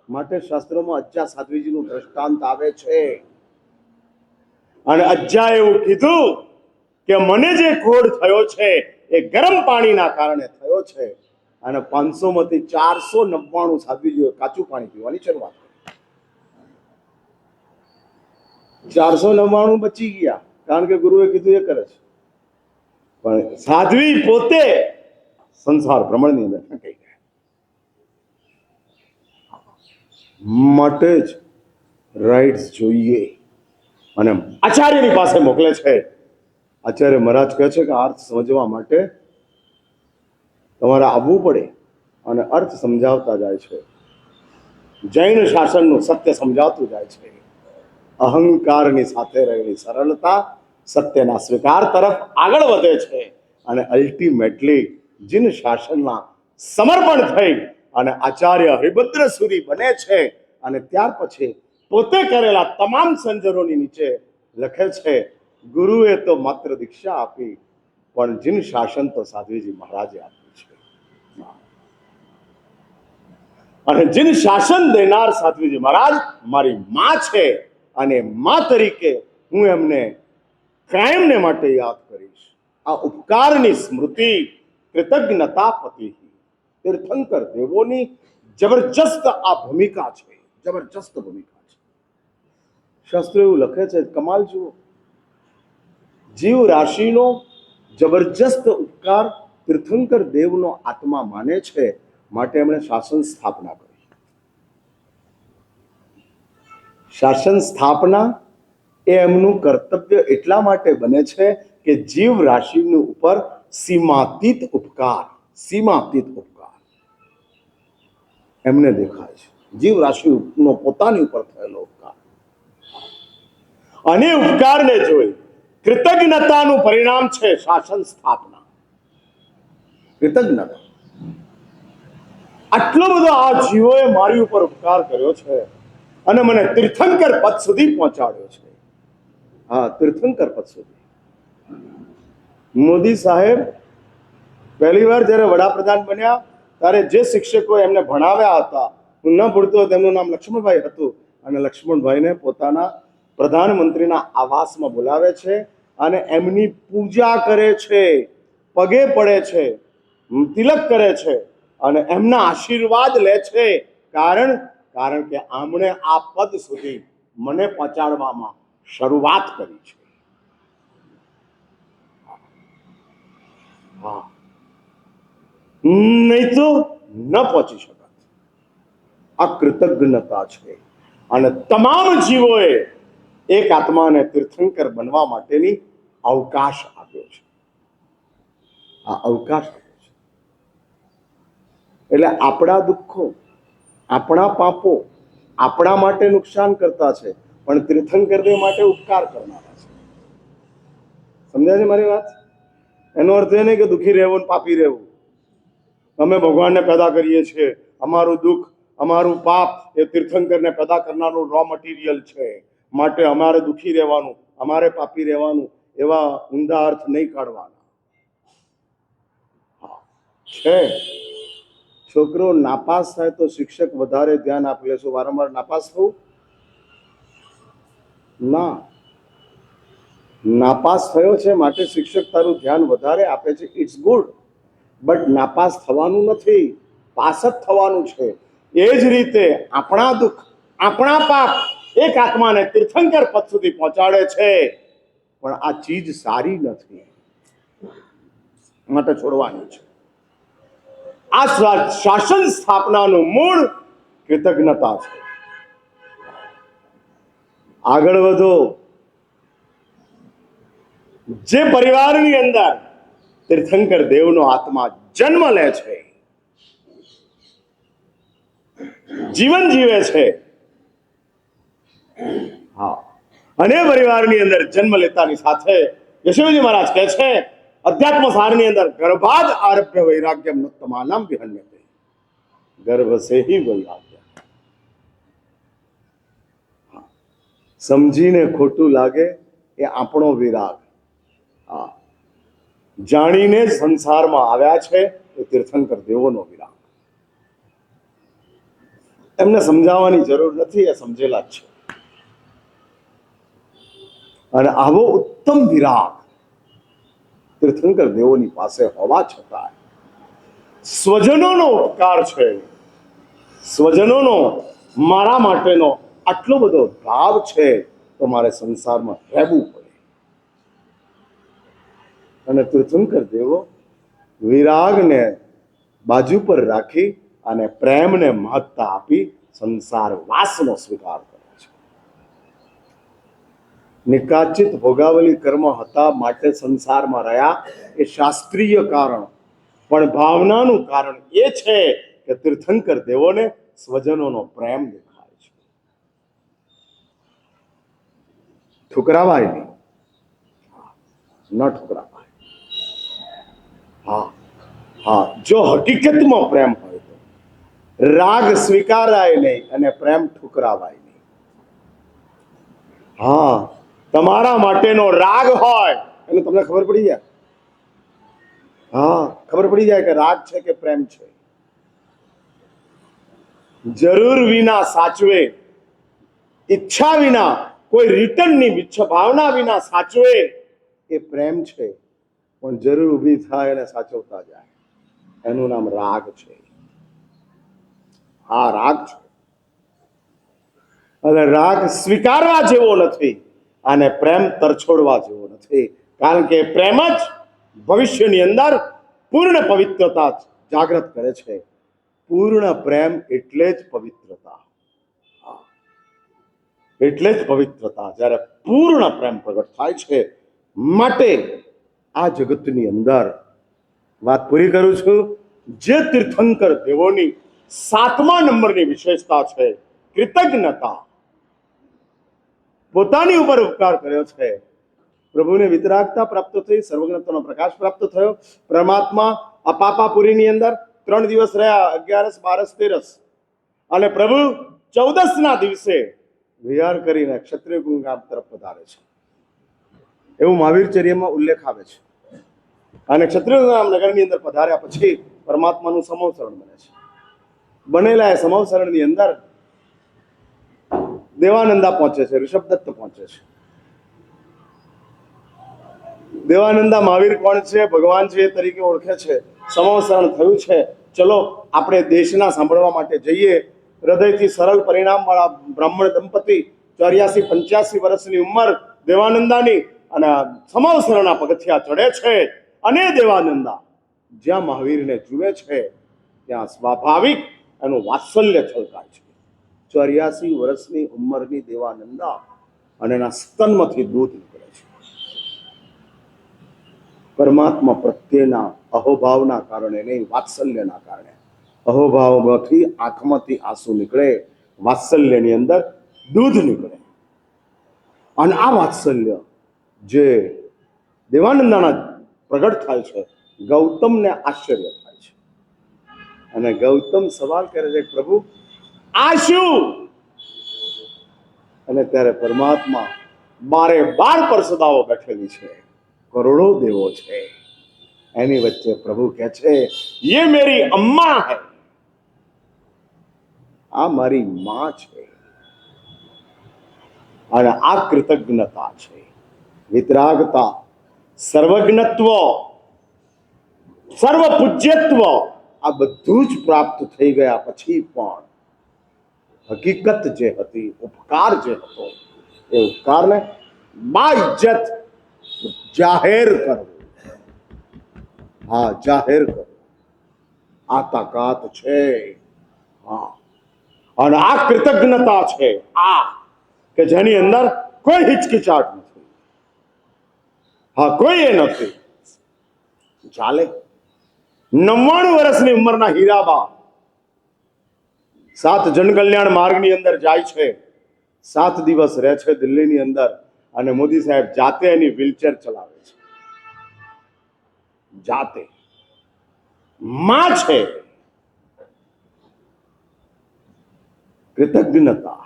માટે શાસ્ત્રોમાં અજ્જા સાધ્વીજીનું દ્રષ્ટાંત આવે છે. અને અજ્જાએ એવું કીધું કે મને જે ખોડ થયો છે એ ગરમ પાણીના કારણે થયો છે. અને 500 માંથી 499 સાધ્વીજીઓ કાચું પાણી પીવાની શરૂઆત કરી. 499 બચી ગયા કારણ કે ગુરુએ કીધું એ કરે છે. પણ સાધ્વી પોતે સંસાર ભ્રમણની અંદર ફેંકાઈ ગયા. માટે જ રાઇટ્સ જોઈએ અને આચાર્યની પાસે મોકલે છે. આચાર્ય મહારાજ કહે છે કે અર્થ સમજવા માટે તમારે આવવું પડે અને અર્થ સમજાવતા જાય છે. જૈન શાસનનું સત્ય સમજાવતું જાય છે. અહંકારની સાથે રહેલી સરળતા સત્યના સ્વીકાર તરફ આગળ વધે છે અને અલ્ટિમેટલી જીન શાસનના સમર્પણ થઈ અને આચાર્ય હરિભદ્ર સુરી બને છે. અને ત્યાર પછી પોતે કરેલા તમામ સંજરોની નીચે લખે છે, ગુરુએ તો માત્ર દીક્ષા આપી પણ જીન શાસન તો સાધ્વીજી મહારાજે આપ્યું છે. અને જીન શાસન દેનાર સાધ્વીજી મહારાજ મારી માં છે અને માં તરીકે હું એમને કાયમને માટે યાદ કરીશ. આ ઉપકારની સ્મૃતિ કૃતજ્ઞતા પતિ તીર્થંકર દેવોની જબરજસ્ત આ ભૂમિકા છે. જબરજસ્ત ભૂમિકા છે. શાસ્ત્રો એવું લખે છે, કમાલ જુઓ, જીવ રાશિનો જબરજસ્ત ઉપકાર તીર્થંકર દેવનો આત્મા માને છે. માટે એમણે શાસન સ્થાપના કરી. શાસન સ્થાપના એ એમનું કર્તવ્ય એટલા માટે બને છે કે જીવ રાશિનું ઉપર સીમાતીત ઉપકાર એમને દેખાય છે. જીવ રાશિનો પોતાની ઉપર થયેલો ઉપકાર, અને ઉપકારને જોઈ કૃતજ્ઞતાનું પરિણામ છે શાસન સ્થાપના. કૃતજ્ઞતા, આટલો બધો આ જીવોએ મારી ઉપર ઉપકાર કર્યો છે અને મને તીર્થંકર પદ સુધી પહોંચાડ્યો છે. હા, તીર્થંકર પદ સુધી. મોદી સાહેબ પહેલી વાર જ્યારે વડાપ્રધાન બન્યા ત્યારે જે શિક્ષકો એમને ભણાવ્યા હતા, હું ન ભૂલતો તેમનું નામ લક્ષ્મણભાઈ હતું, અને લક્ષ્મણભાઈને પોતાના પ્રધાનમંત્રીના આવાસમાં બોલાવે છે અને એમની પૂજા કરે છે, પગે પડે છે, તિલક કરે છે અને એમના આશીર્વાદ લે છે. કારણ કે આમણે આ પદ સુધી મને પહોંચાડવામાં શરૂઆત કરી છે. હા, નહીં તો ન પહોંચી શકત. આ કૃતજ્ઞતા છે. અને તમામ જીવોએ એક આત્માને તીર્થંકર બનવા માટેની અવકાશ આપ્યો છે. આ અવકાશ આપ્યો છે. એટલે આપણા દુઃખો, આપણા પાપો આપણા માટે નુકસાન કરતા છે, પણ તીર્થંકર દેવ માટે ઉપકાર કરનારા છે. સમજાય છે મારી વાત? એનો અર્થ એ નહીં કે દુઃખી રહેવું ને પાપી રહેવું. અમે ભગવાનને પેદા કરીએ છીએ, અમારું દુઃખ, અમારું પાપ એ તીર્થંકરને પેદા કરનારું રો મટીરિયલ છે, માટે અમારે દુઃખી રહેવાનું, અમારે પાપી રહેવાનું, એવા ઊંધા અર્થ નહીં કાઢવાના. છે છોકરો નાપાસ થાય તો શિક્ષક વધારે ધ્યાન આપી લે. શું વારંવાર નાપાસ થવું? ના. નાપાસ થયો છે માટે શિક્ષક તારું ધ્યાન વધારે આપે છે, ઇટ્સ ગુડ. બટ નાપાસ થવાનું નથી, પાસ જ થવાનું છે. એ જ રીતે આપણા દુઃખ, આપણા પાપ એક આત્માને તીર્થંકર પદ સુધી પહોંચાડે છે, પણ આ ચીજ સારી નથી, માટે છોડવાની છે. આ શાસન સ્થાપનાનું મૂળ કૃતજ્ઞતા છે. આગળ વધો. જે પરિવારની અંદર તીર્થંકર દેવનો આત્મા જન્મ લે છે, જીવન જીવે છે, હા, અને પરિવારની અંદર જન્મ લેતાની સાથે યશોજી મહારાજ કહે છે અધ્યાત્મ સારની અંદર ગર્ભાદ આરભ્ય વૈરાગ્યમ નત્તમાનામ વિહન્યતે. ગર્ભ સે હી વૈરાગ્ય. સમજીને ખોટું લાગે એ આપણો વિરાગ. હા, જાણીને જ સંસારમાં આવ્યા છે એ તીર્થંકર દેવોનો વિરાગ. એમને સમજાવવાની જરૂર નથી, એ સમજેલા જ છે. અને આવો ઉત્તમ વિરાગ તીર્થંકર દેવોની પાસે હોવા છતાં સ્વજનોનો ઉપકાર છે, સ્વજનોનો મારા માટેનો આટલો બધો ભાવ છે, તો મારે સંસારમાં રહેવું પડે. અને તીર્થંકર દેવો વિરાગને બાજુ પર રાખી અને પ્રેમને મહત્તા આપી સંસાર વાસનો સ્વીકાર કરે છે. નિકાચિત ભોગાવલી કર્મ હતા માટે સંસારમાં રહ્યા એ શાસ્ત્રીય કારણ, પણ ભાવનાનું કારણ એ છે કે તીર્થંકર દેવોને સ્વજનોનો પ્રેમ દેખાય છે. ઠુકરાવાય નહીં, ન ઠુકરાવાય. હા હા, જો હકીકતમાં પ્રેમ હોય તો રાગ સ્વીકારાય નહીં અને પ્રેમ ઠુકરાવાય નહીં. હા, તમારા માટેનો રાગ હોય એટલે તમને ખબર પડી જાય. હા, ખબર પડી જાય કે રાગ છે કે પ્રેમ છે. જરૂર વિના સાચવે, ઈચ્છા વિના, કોઈ રિટર્નની ભાવના વિના સાચવે એ પ્રેમ છે, પણ જરૂર ઊભી થાય અને સાચવતા જાય એનું નામ રાગ છે. હા, રાગ છે. અને રાગ સ્વીકારવા જેવો નથી અને પ્રેમ તરછોડવા જેવો નથી, કારણ કે પ્રેમ જ ભવિષ્યની અંદર પૂર્ણ પવિત્રતા જાગૃત કરે છે. પૂર્ણ પ્રેમ એટલે જ પવિત્રતા. એટલે જ પવિત્રતા. જ્યારે પૂર્ણ પ્રેમ પ્રગટ થાય છે, માટે આ જગતની અંદર વાત પૂરી કરું છું. જે તીર્થંકર દેવોની 7મા નંબરની વિશેષતા છે કૃતજ્ઞતા. પોતાની ઉપર ઉપકાર કર્યો છે, પ્રભુને વિતરાગતા પ્રાપ્ત થઈ, સર્વજ્ઞતાનો પ્રકાશ પ્રાપ્ત થયો. પરમાત્મા અપાપાપુરીની અંદર 3 દિવસ રહ્યા, 11, 12, 13, અને પ્રભુ 14ના દિવસે વિહાર કરીને ક્ષત્રિય ગામ તરફ પધારે છે, એવું મહાવીરચર્યમાં ઉલ્લેખ આવે છે. અને ક્ષત્રિય નગરની અંદર પધાર્યા પછી પરમાત્માનું સમવસરણ બને છે. બનેલા એ સમવસરણની અંદર દેવાનંદા પહોંચે છે, ઋષભદત્ત પહોંચે છે. દેવાનંદા મહાવીર કોણ છે? ભગવાન છે એ તરીકે ઓળખે છે. સમવસરણ થયું છે, ચલો આપણે દેશના સાંભળવા માટે જઈએ. હૃદયથી સરળ પરિણામ વાળા બ્રાહ્મણ દંપતી, 84-85 વર્ષની ઉંમર દેવાનંદાની, અને સમવસરણના પગથિયા ચડે છે. અને દેવાનંદા જ્યાં મહાવીરને જુએ છે ત્યાં સ્વાભાવિક એનું વાત્સલ્ય છલકાય છે. 84 વર્ષની ઉંમરની દેવાનંદા અને એના સ્તનમાંથી દૂધ નીકળે છે. પરમાત્મા પ્રત્યેના અહોભાવના કારણે નહીં, વાત્સલ્યના કારણે. અહોભાવમાંથી આંખમાંથી આંસુ નીકળે, વાત્સલ્યની અંદર દૂધ નીકળે. અને આ વાત્સલ્ય જે દેવાનંદાના પ્રગટ થાય છે, ગૌતમને આશ્ચર્ય થાય છે. અને ગૌતમ સવાલ કરે છે, પ્રભુ આ શું? અને ત્યારે પરમાત્મા 12 પરસદાઓ બેઠેલી છે, કરોડો દેવો છે, એની વચ્ચે પ્રભુ કહે છે, યે મેરી અમ્મા હૈ, આ મારી માં છે. અને આ કૃતજ્ઞતા છે, વિતરાગતા, સર્વજ્ઞત્વ, સર્વ પૂજ્યત્વ, આ બધું જ પ્રાપ્ત થઈ ગયા પછી પણ હકીકત જે હતી, ઉપકાર જે હતો, એ ઉપકારને બાઇજ્જત જાહેર કરવું. હા, જાહેર કરવું, આ તાકાત છે. હા, અને આ કૃતજ્ઞતા છે, આ કે જેની અંદર કોઈ હિચકિચાટ નથી. હા, કોઈ એ નથી. ચાલે. 99 વર્ષની ઉંમરના હીરાબા 7 જનકલ્યાણ માર્ગની અંદર જાય છે, 7 દિવસ રહે છે દિલ્હીની અંદર, અને મોદી સાહેબ જાતે એની વ્હીલચેર ચલાવે છે. જાતે. માં છે. કૃતજ્ઞતા.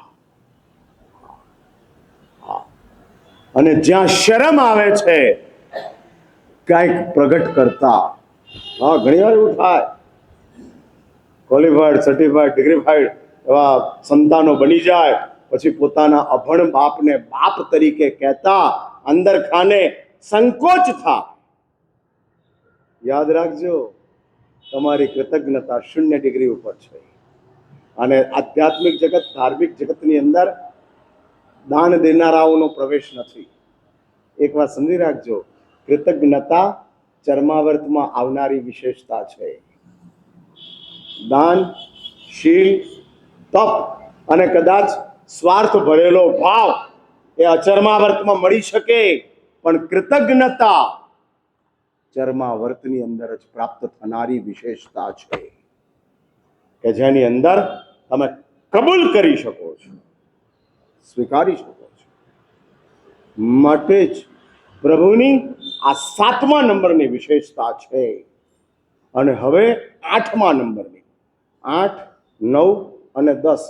અને જ્યાં શરમ આવે છે કંઈક પ્રગટ કરતા, હા, ઘણી વાર એવું થાય, ક્વોલિફાઈડ, સર્ટિફાઈડ, ડિગ્રીફાઈડ એવા સંતાનો બની જાય, પછી પોતાના અભણ બાપને બાપ તરીકે કહેતા અંદર ખાને સંકોચ થાય. યાદ રાખજો, તમારી કૃતજ્ઞતા 0 ડિગ્રી ઉપર છે. અને આધ્યાત્મિક જગત, ધાર્મિક જગતની અંદર દાન દેનારાઓનો પ્રવેશ નથી. એક વાત સમજી રાખજો, કૃતજ્ઞતા ચરમાવર્તમાં આવનારી વિશેષતા છે. દાન, શીલ, તપ અને કદાચ સ્વાર્થ ભરેલો ભાવ એ અચરમાવર્તમાં મળી શકે, પણ કૃતજ્ઞતા ચરમાવર્તની અંદર જ પ્રાપ્ત થનારી વિશેષતા છે, કે જેની અંદર તમે કબૂલ કરી શકો છો, સ્વીકારી શકો છો. માટે જ પ્રભુની આ 7મા નંબરની વિશેષતા છે. અને હવે 8મા નંબરની, 8, 9 અને 10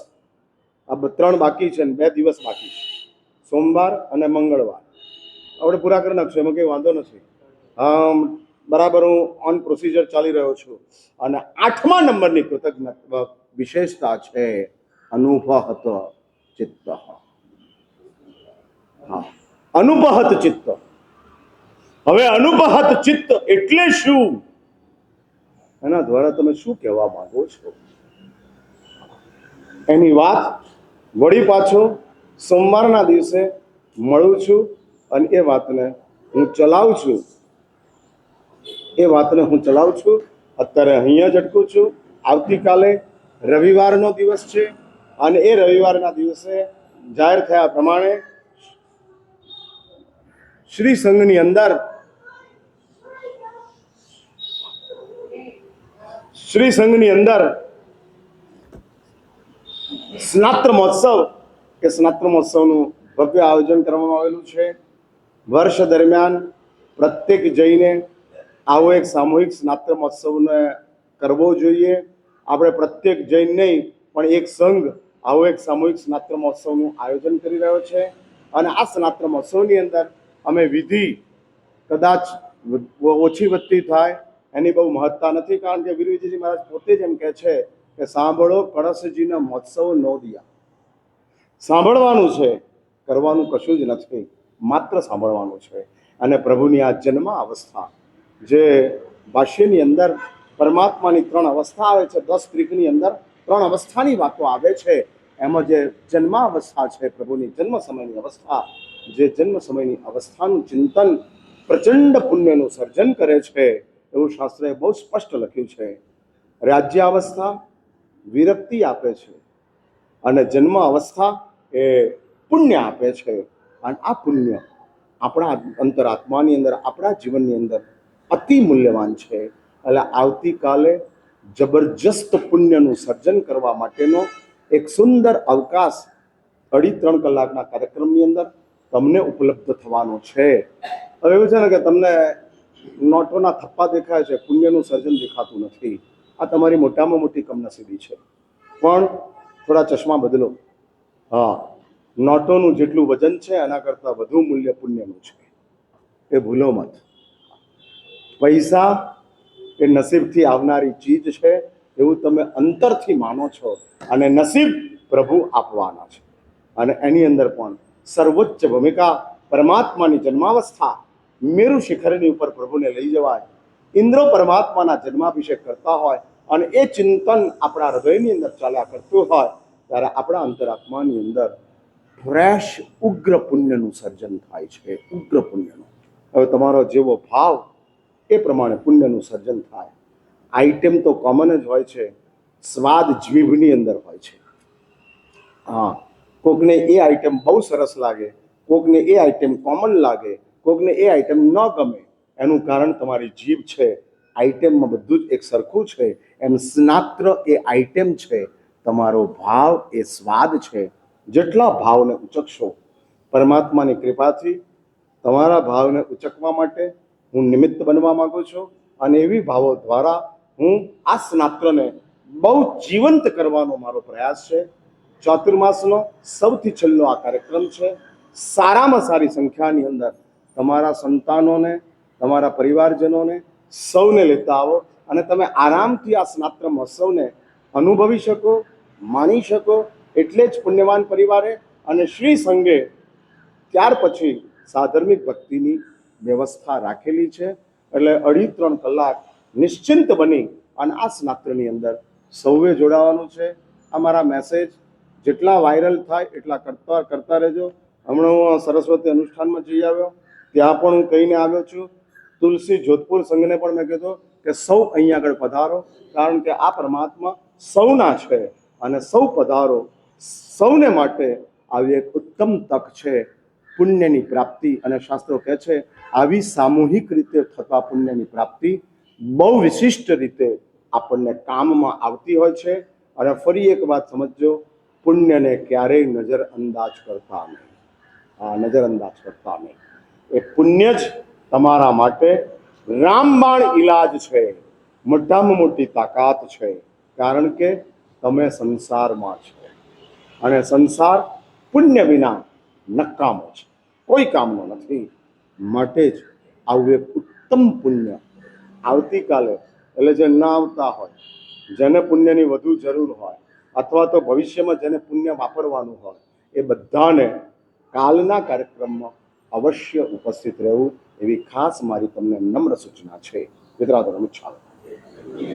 આ 3 બાકી છે, 2 દિવસ બાકી છે, સોમવાર અને મંગળવાર. આપણે પૂરા કરી નાખશું, એમાં કંઈ વાંધો નથી. બરાબર, હું ઓન પ્રોસિજર ચાલી રહ્યો છું. અને 8મા નંબરની કૃતજ્ઞતા વિશેષતા છે અનુપહત ચિત્ત. હા, અનુપહત ચિત્ત. હવે અનુપહત ચિત્ત એટલે શું? એના દ્વારા તમે શું કહેવા માંગો છો? એની વાત વળી પાછો સોમવારના દિવસે મળું છું, અને એ વાતને હું ચલાવું છું. અત્યારે અહીંયા જ અટકું છું. આવતીકાલે રવિવારનો દિવસ છે, અને એ રવિવારના દિવસે જાહેર થયા પ્રમાણે શ્રી સંઘની અંદર સ્નાત્ર મહોત્સવ કે સ્નાત્ર મહોત્સવનું ભવ્ય આયોજન કરવામાં આવેલું છે. વર્ષ દરમિયાન પ્રત્યેક જઈને આવો એક સામૂહિક સ્નાત્ર મહોત્સવને કરવો જોઈએ. આપણે પ્રત્યેક જૈન નહીં, પણ એક સંઘ આવો એક સામૂહિક સ્નાત્ર મહોત્સવનું આયોજન કરી રહ્યો છે. અને આ સ્નાત્ર મહોત્સવની અંદર અમે વિધિ કદાચ ઓછી વધતી થાય એની બહુ મહત્તા નથી, કારણ કે વીર વિજયજી મહારાજ પોતે જ એમ કહે છે કે સાંભળો કળશજીના મહોત્સવ નો દિયા. સાંભળવાનું છે, કરવાનું કશું જ નથી, માત્ર સાંભળવાનું છે. અને પ્રભુની આ જન્મ અવસ્થા, જે ભાષ્યની અંદર પરમાત્માની 3 અવસ્થા આવે છે, 10 ત્રિકની અંદર 3 અવસ્થાની વાતો આવે છે. એમાં જે જન્માવસ્થા છે, પ્રભુની જન્મ સમયની અવસ્થા, જે જન્મ સમયની અવસ્થાનું ચિંતન પ્રચંડ પુણ્યનું સર્જન કરે છે. એવું શાસ્ત્રએ બહુ સ્પષ્ટ લખ્યું છે. રાજ્યાવસ્થા વિરક્તિ આપે છે અને જન્મ અવસ્થા એ પુણ્ય આપે છે. અને આ પુણ્ય આપણા અંતરાત્માની અંદર, આપણા જીવનની અંદર અતિ મૂલ્યવાન છે. એટલે આવતીકાલે જબરજસ્ત પુણ્યનું સર્જન કરવા માટેનો એક સુંદર અવકાશ 2.5-3 કલાકના કાર્યક્રમની અંદર તમને ઉપલબ્ધ થવાનો છે. હવે એવું છે ને કે તમને નોટોના થપ્પા દેખાય છે, પુણ્યનું સર્જન દેખાતું નથી. આ તમારી મોટામાં મોટી કમનસીબી છે. પણ થોડા ચશ્મા બદલો. હા, નોટોનું જેટલું વજન છે એના કરતાં વધુ મૂલ્ય પુણ્યનું છે. એ ભૂલો મત. પૈસા એ નસીબથી આવનારી ચીજ છે એવું તમે અંતરથી માનો છો, અને નસીબ પ્રભુ આપવાના છે. અને એની અંદર પણ સર્વોચ્ચ ભૂમિકા પરમાત્માની જન્માવસ્થા, મેરુ શિખરની ઉપર પ્રભુને લઈ જવાય. ઇન્દ્રો પરમાત્માના જન્માભિષેક કરતા હોય અને એ ચિંતન આપણા હૃદયની અંદર ચાલ્યા કરતું હોય ત્યારે આપણા અંતરાત્માની અંદર ફ્રેશ ઉગ્ર પુણ્યનું સર્જન થાય છે. ઉગ્ર પુણ્યનું. હવે તમારો જેવો ભાવ એ પ્રમાણે પુણ્યનું સર્જન થાય. આઈટમ તો કોમન જ હોય છે, સ્વાદ જીભની અંદર હોય છે. હા, કોકને એ આઈટમ બહુ સરસ લાગે, કોકને એ આઈટમ કોમન લાગે, કોકને એ આઈટમ ન ગમે. એનું કારણ તમારી જીભ છે. આઈટમમાં બધું જ એક સરખું છે. એમ સ્નાત્ર એ આઈટમ છે, તમારો ભાવ એ સ્વાદ છે. જેટલા ભાવને ઉચકશો, પરમાત્માની કૃપાથી તમારા ભાવને ઉચકવા માટે હું નિમિત્ત બનવા માંગુ છું. અને એવી ભાવો દ્વારા હું આ સ્નાત્રને બહુ જીવંત કરવાનો મારો પ્રયાસ છે. ચાતુર્માસનો સૌથી છેલ્લો આ કાર્યક્રમ છે. સારામાં સારી સંખ્યાની અંદર તમારા સંતાનોને, તમારા પરિવારજનોને સૌને લેતા આવો અને તમે આરામથી આ સ્નાત્ર મહોત્સવને અનુભવી શકો, માણી શકો. એટલે જ પુણ્યવાન પરિવારે અને શ્રી સંઘે ત્યાર પછી સાધર્મિક ભક્તિની વ્યવસ્થા રાખેલી છે. એટલે 2.5-3 કલાક નિશ્ચિંત બની અને આ સ્નાત્રની અંદર સૌએ જોડાવાનું છે. અમારા મેસેજ જેટલા વાયરલ થાય એટલા કરતા રહેજો. હમણાં હું સરસ્વતી અનુષ્ઠાનમાં જઈ આવ્યો, ત્યાં પણ હું કહીને આવ્યો છું. તુલસી જોધપુર સંઘને પણ મેં કીધું કે સૌ અહીંયા આગળ પધારો, કારણ કે આ પરમાત્મા સૌના છે અને સૌ પધારો. સૌને માટે આવી એક ઉત્તમ તક છે પુણ્યની પ્રાપ્તિ. અને શાસ્ત્રો કહે છે આવી સામૂહિક રીતે થતા પુણ્યની પ્રાપ્તિ બહુ વિશિષ્ટ રીતે આપણને કામમાં આવતી હોય છે. અને ફરી એક વાત સમજજો, પુણ્યને ક્યારેય નજરઅંદાજ કરતા નહીં. નજરઅંદાજ કરતા નહીં. એ પુણ્ય જ તમારા માટે રામબાણ ઈલાજ છે, મોટામાં મોટી તાકાત છે. કારણ કે તમે સંસારમાં છો અને સંસાર પુણ્ય વિના નકામો છે, કોઈ કામનો નથી. માટે જ આવું એક ઉત્તમ પુણ્ય આવતીકાલે, એટલે જે ના આવતા હોય, જેને પુણ્યની વધુ જરૂર હોય, અથવા તો ભવિષ્યમાં જેને પુણ્ય વાપરવાનું હોય, એ બધાને કાલના કાર્યક્રમમાં અવશ્ય ઉપસ્થિત રહેવું એવી ખાસ મારી તમને નમ્ર સૂચના છે. વિતરાગોરમ ચાલો.